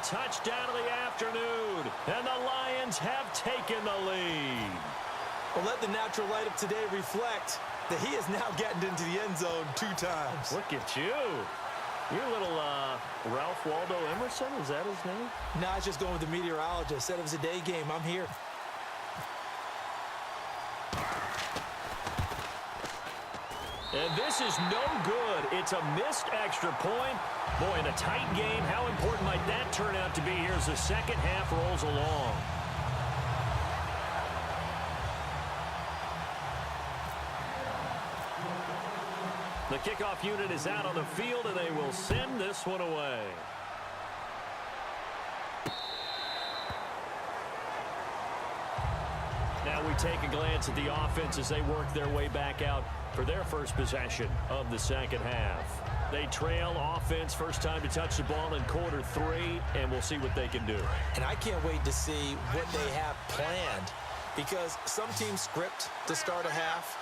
touchdown of the afternoon, and the Lions have taken the lead. Well, let the natural light of today reflect that he is now getting into the end zone 2 times. Look at you. You're a little Ralph Waldo Emerson, is that his name? No, I was just going with the meteorologist. Said it was a day game. I'm here. And this is no good. It's a missed extra point. Boy, in a tight game, how important might that turn out to be here as the second half rolls along? The kickoff unit is out on the field, and they will send this one away. Now we take a glance at the offense as they work their way back out for their first possession of the second half. They trail offense, first time to touch the ball in quarter 3, and we'll see what they can do. And I can't wait to see what they have planned, because some teams script to start a half.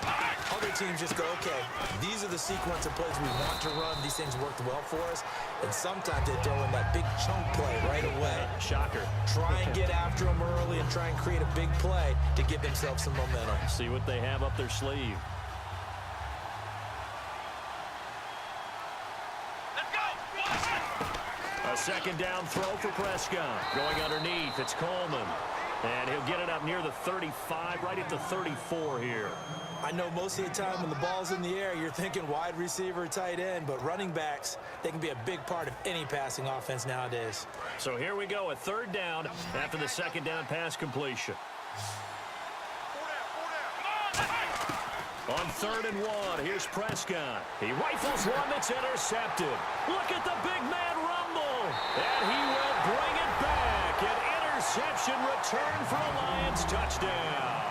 Other teams just go, okay, these are the sequence of plays we want to run. These things worked well for us. And sometimes they throw in that big chunk play right away. Shocker. Try and get after them early and try and create a big play to give themselves some momentum. See what they have up their sleeve. A second down throw for Prescott. Going underneath, it's Coleman. And he'll get it up near the 35, right at the 34 here. I know most of the time when the ball's in the air, you're thinking wide receiver, tight end, but running backs, they can be a big part of any passing offense nowadays. So here we go, a third down after the second down pass completion. On 3rd and 1, here's Prescott. He rifles one that's intercepted. Look at the big man rumble. And he will bring it back. An interception return for a Lions touchdown.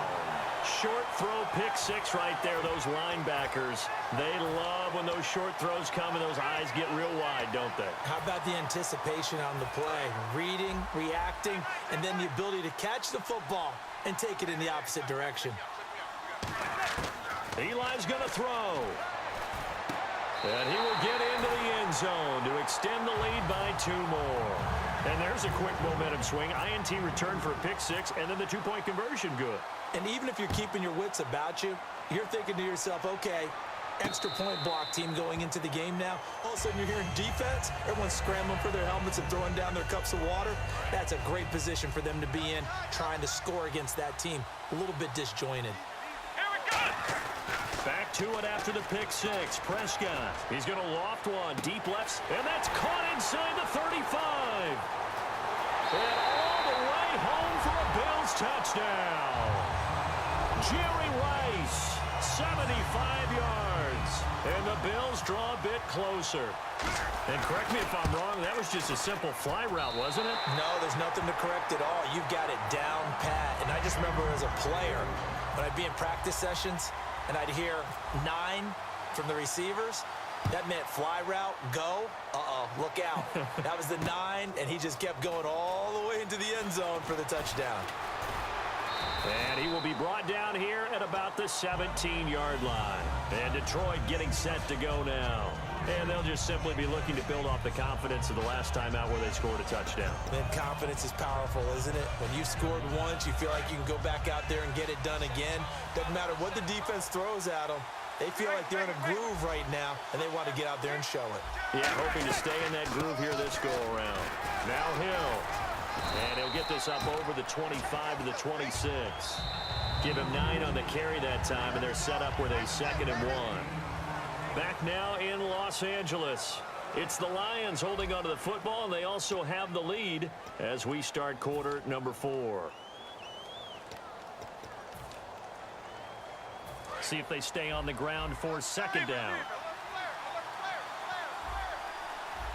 Short throw, pick 6 right there. Those linebackers, they love when those short throws come and those eyes get real wide, don't they? How about the anticipation on the play? Reading, reacting, and then the ability to catch the football and take it in the opposite direction. Eli's going to throw. And he will get into the end zone to extend the lead by 2 more. And there's a quick momentum swing. INT return for a pick 6, and then the 2-point conversion good. And even if you're keeping your wits about you, you're thinking to yourself, okay, extra point block team going into the game now. All of a sudden you're hearing defense. Everyone's scrambling for their helmets and throwing down their cups of water. That's a great position for them to be in, trying to score against that team. A little bit disjointed. Back to it after the pick 6. Prescott, he's going to loft one. Deep left, and that's caught inside the 35. And all the way home for a Bills touchdown. Jerry Rice, 75 yards. And the Bills draw a bit closer. And correct me if I'm wrong, that was just a simple fly route, wasn't it? No, there's nothing to correct at all. You've got it down pat. And I just remember as a player, when I'd be in practice sessions, and I'd hear 9 from the receivers, that meant fly route, go, look out. That was the 9, and he just kept going all the way into the end zone for the touchdown. And he will be brought down here at about the 17-yard line. And Detroit getting set to go now. And they'll just simply be looking to build off the confidence of the last time out where they scored a touchdown. And confidence is powerful, isn't it? When you've scored once, you feel like you can go back out there and get it done again. Doesn't matter what the defense throws at them. They feel like they're in a groove right now, and they want to get out there and show it. Yeah, hoping to stay in that groove here this go-around. Now Hill. And he'll get this up over the 25 to the 26. Give him 9 on the carry that time, and they're set up with a 2nd and 1. Back now in Los Angeles. It's the Lions holding onto the football, and they also have the lead as we start quarter number 4. See if they stay on the ground for 2nd down.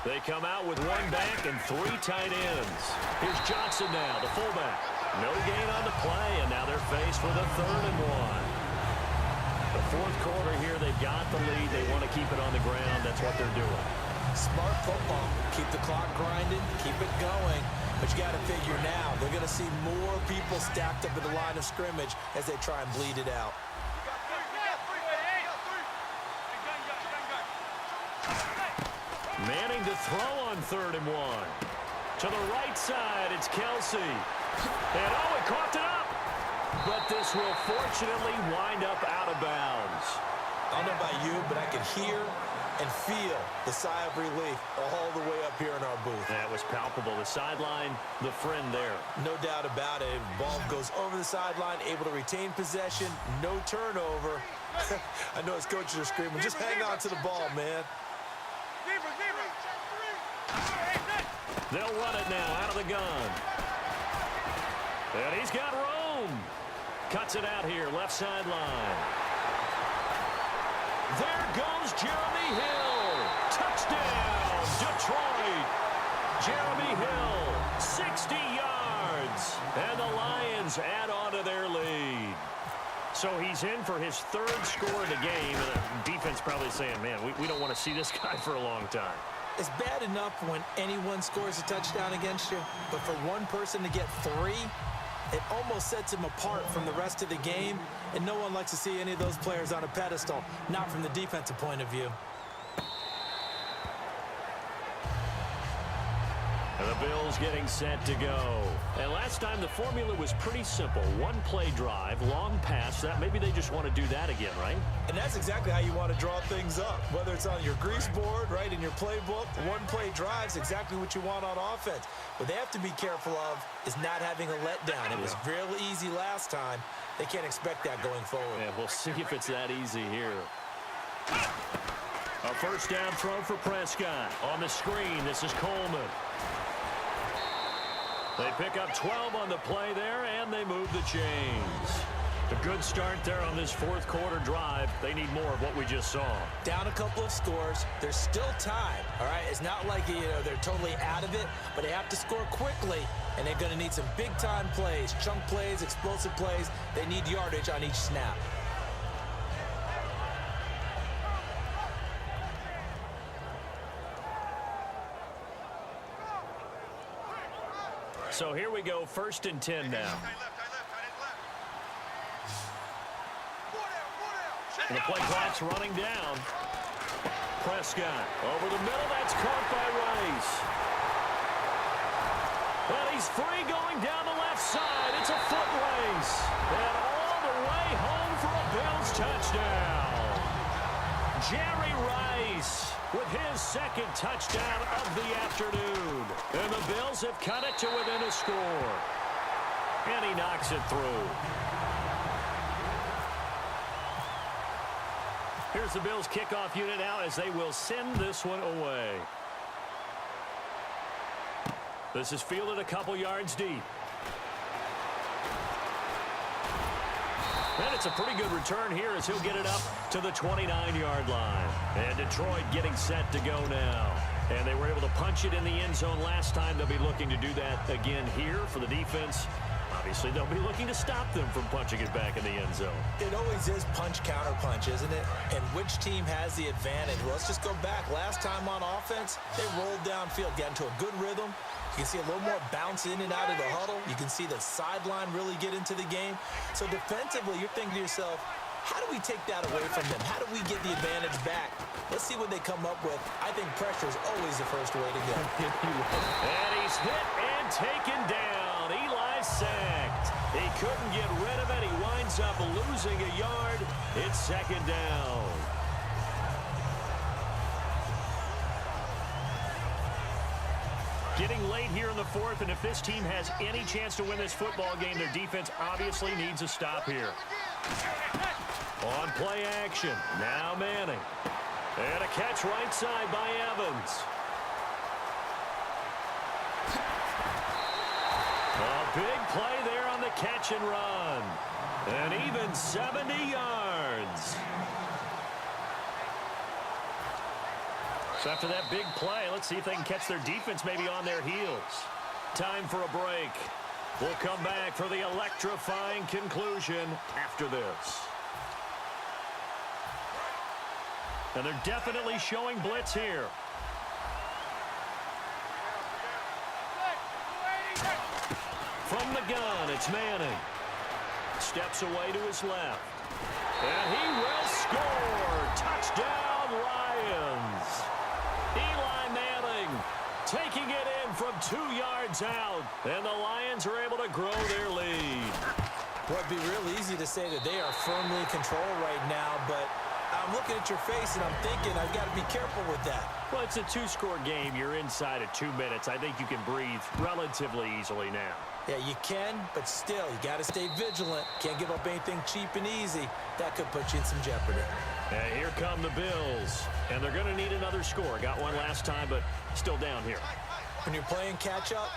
They come out with 1 back and 3 tight ends. Here's Johnson now, the fullback. No gain on the play, and now they're faced with a 3rd and 1. The 4th quarter here, they've got the lead. They want to keep it on the ground. That's what they're doing. Smart football. Keep the clock grinding, keep it going. But you got to figure now, they're going to see more people stacked up at the line of scrimmage as they try and bleed it out. Manning to throw on 3rd and 1. To the right side, it's Kelsey. And it coughed it up. But this will fortunately wind up out of bounds. I don't know about you, but I can hear and feel the sigh of relief all the way up here in our booth. That was palpable. The sideline, the friend there. No doubt about it. Ball goes over the sideline, able to retain possession, no turnover. I know his coaches are screaming, just hang on to the ball, man. They'll run it now out of the gun. And he's got room. Cuts it out here, left sideline. There goes Jeremy Hill. Touchdown, Detroit. Jeremy Hill, 60 yards. And the Lions add on to their lead. So he's in for his third score of the game. And the defense probably saying, man, we don't want to see this guy for a long time. It's bad enough when anyone scores a touchdown against you, but for one person to get 3, it almost sets him apart from the rest of the game, and no one likes to see any of those players on a pedestal, not from the defensive point of view. And the Bills getting set to go. And last time the formula was pretty simple. One play drive, long pass. That maybe they just want to do that again, right? And that's exactly how you want to draw things up. Whether it's on your grease board, right, in your playbook, one play drive is exactly what you want on offense. What they have to be careful of is not having a letdown. It was real easy last time. They can't expect that going forward. Yeah, we'll see if it's that easy here. A first down throw for Prescott. On the screen, this is Coleman. They pick up 12 on the play there, and they move the chains. A good start there on this fourth quarter drive. They need more of what we just saw. Down a couple of scores. There's still time, all right? It's not like, they're totally out of it, but they have to score quickly, and they're going to need some big-time plays, chunk plays, explosive plays. They need yardage on each snap. So here we go, 1st and 10 now. And the play clock's running down. Prescott over the middle. That's caught by Rice. And he's free going down the left side. It's a foot race. And all the way home for a Bills touchdown. Jerry Rice with his second touchdown of the afternoon. And the Bills have cut it to within a score. And he knocks it through. Here's the Bills kickoff unit now as they will send this one away. This is fielded a couple yards deep. And it's a pretty good return here as he'll get it up to the 29-yard line. And Detroit getting set to go now. And they were able to punch it in the end zone last time. They'll be looking to do that again here for the defense. Obviously, they'll be looking to stop them from punching it back in the end zone. It always is punch-counter-punch, isn't it? And which team has the advantage? Well, let's just go back. Last time on offense, they rolled downfield, got into a good rhythm. You can see a little more bounce in and out of the huddle. You can see the sideline really get into the game. So defensively, you're thinking to yourself, how do we take that away from them? How do we get the advantage back? Let's see what they come up with. I think pressure is always the first way to go. And he's hit and taken down. Eli sacked. He couldn't get rid of it. He winds up losing a yard. It's second down. Getting late here in the fourth, and if this team has any chance to win this football game, their defense obviously needs a stop here. On play action, now Manning. And a catch right side by Evans. A big play there on the catch and run. And even 70 yards. So after that big play, let's see if they can catch their defense maybe on their heels. Time for a break. We'll come back for the electrifying conclusion after this. And they're definitely showing blitz here. From the gun, it's Manning. Steps away to his left. And he will score. Touchdown, Lions. Eli Manning taking it in from 2 yards out. And the Lions are able to grow their lead. Well, it'd be real easy to say that they are firmly in control right now, but I'm looking at your face and I'm thinking I've got to be careful with that. Well, it's a 2-score game. You're inside of 2 minutes. I think you can breathe relatively easily now. Yeah, you can, but still, you got to stay vigilant. Can't give up anything cheap and easy. That could put you in some jeopardy. And here come the Bills. And they're going to need another score. Got one last time, but still down here. When you're playing catch-up,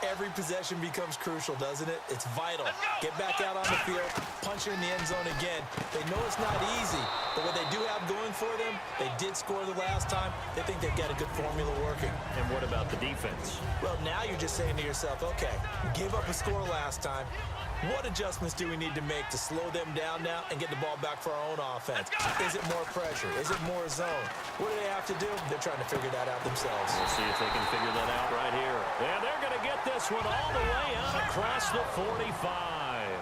every possession becomes crucial, doesn't it? It's vital. Get back out on the field, punch it in the end zone again. They know it's not easy, but what they do have going for them, they did score the last time. They think they've got a good formula working. And what about the defense? Well, now you're just saying to yourself, okay, gave up a score last time. What adjustments do we need to make to slow them down now and get the ball back for our own offense? Is it more pressure? Is it more zone? What do they have to do? They're trying to figure that out themselves. We'll see if they can figure that out right here. And they're going to get this one all the way out across the 45.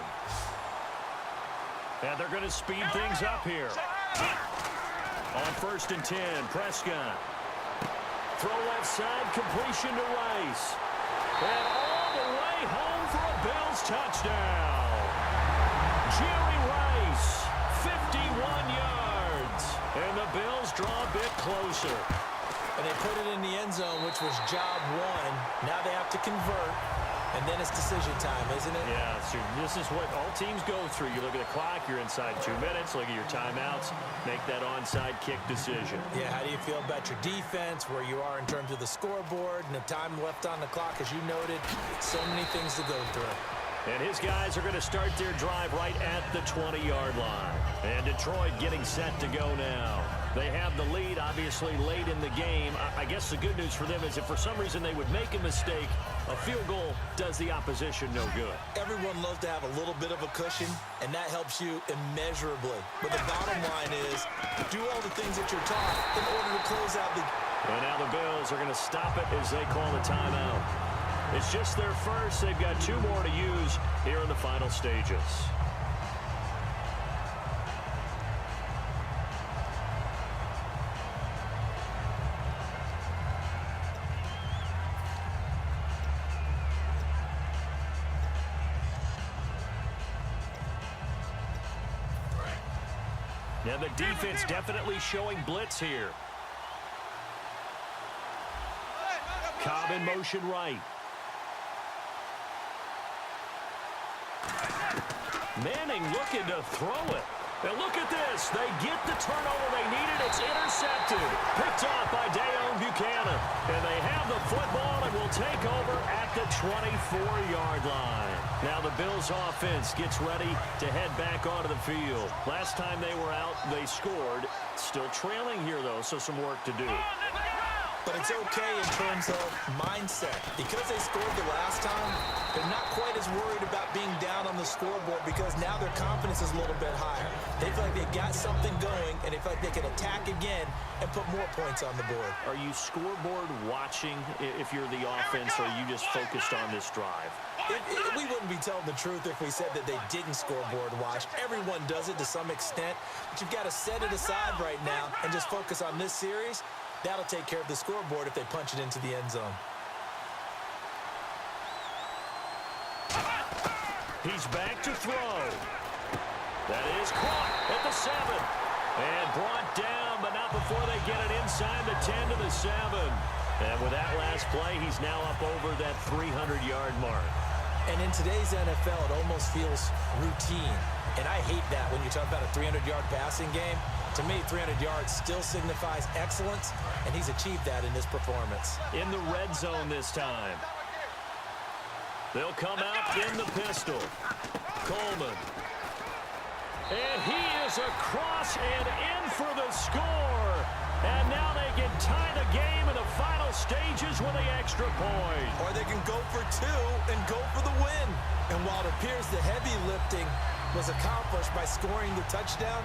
And they're going to speed things up here. On 1st and 10, Prescott. Throw left side, completion to Rice. And all the way home for a Bills touchdown. Jerry Rice, 51 yards. And the Bills draw a bit closer. And they put it in the end zone, which was job one. Now they have to convert. And then it's decision time, isn't it? Yeah, so this is what all teams go through. You look at the clock, you're inside 2 minutes, look at your timeouts, make that onside kick decision. Yeah, how do you feel about your defense, where you are in terms of the scoreboard, and the time left on the clock, as you noted? So many things to go through. And his guys are going to start their drive right at the 20-yard line. And Detroit getting set to go now. They have the lead, obviously, late in the game. I guess the good news for them is if for some reason they would make a mistake, a field goal does the opposition no good. Everyone loves to have a little bit of a cushion, and that helps you immeasurably. But the bottom line is, do all the things that you're taught in order to close out the... And now the Bills are going to stop it as they call the timeout. It's just their first. They've got 2 more to use here in the final stages. Now the defense definitely showing blitz here. Cobb in motion right. Manning looking to throw it. And look at this. They get the turnover they needed. It's intercepted. Picked off by Dayon Buchanan. And they have the football and will take over at the 24-yard line. Now the Bills offense gets ready to head back onto the field. Last time they were out, they scored. Still trailing here, though, so some work to do. But it's okay in terms of mindset. Because they scored the last time, they're not quite as worried about being down on the scoreboard because now their confidence is a little bit higher. They feel like they've got something going, and they feel like they can attack again and put more points on the board. Are you scoreboard watching if you're the offense, or are you just focused on this drive? We wouldn't be telling the truth if we said that they didn't scoreboard watch. Everyone does it to some extent, but you've got to set it aside right now and just focus on this series. That'll take care of the scoreboard if they punch it into the end zone. He's back to throw. That is caught at the 7. And brought down, but not before they get it inside the 10 to the 7. And with that last play, he's now up over that 300-yard mark. And in today's NFL, it almost feels routine. And I hate that when you talk about a 300-yard passing game. To me, 300 yards still signifies excellence, and he's achieved that in this performance. In the red zone this time. They'll come out in the pistol. Coleman. And he is across and in for the score. And now they can tie the game in the final stages with the extra point. Or they can go for 2 and go for the win. And while it appears the heavy lifting was accomplished by scoring the touchdown,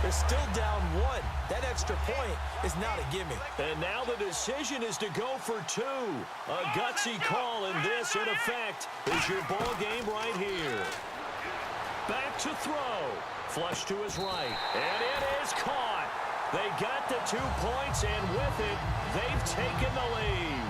they're still down 1. That extra point is not a gimme. And now the decision is to go for 2. A gutsy call, and this, in effect, is your ball game right here. Back to throw. Flush to his right. And it is caught. They got the 2 points, and with it, they've taken the lead.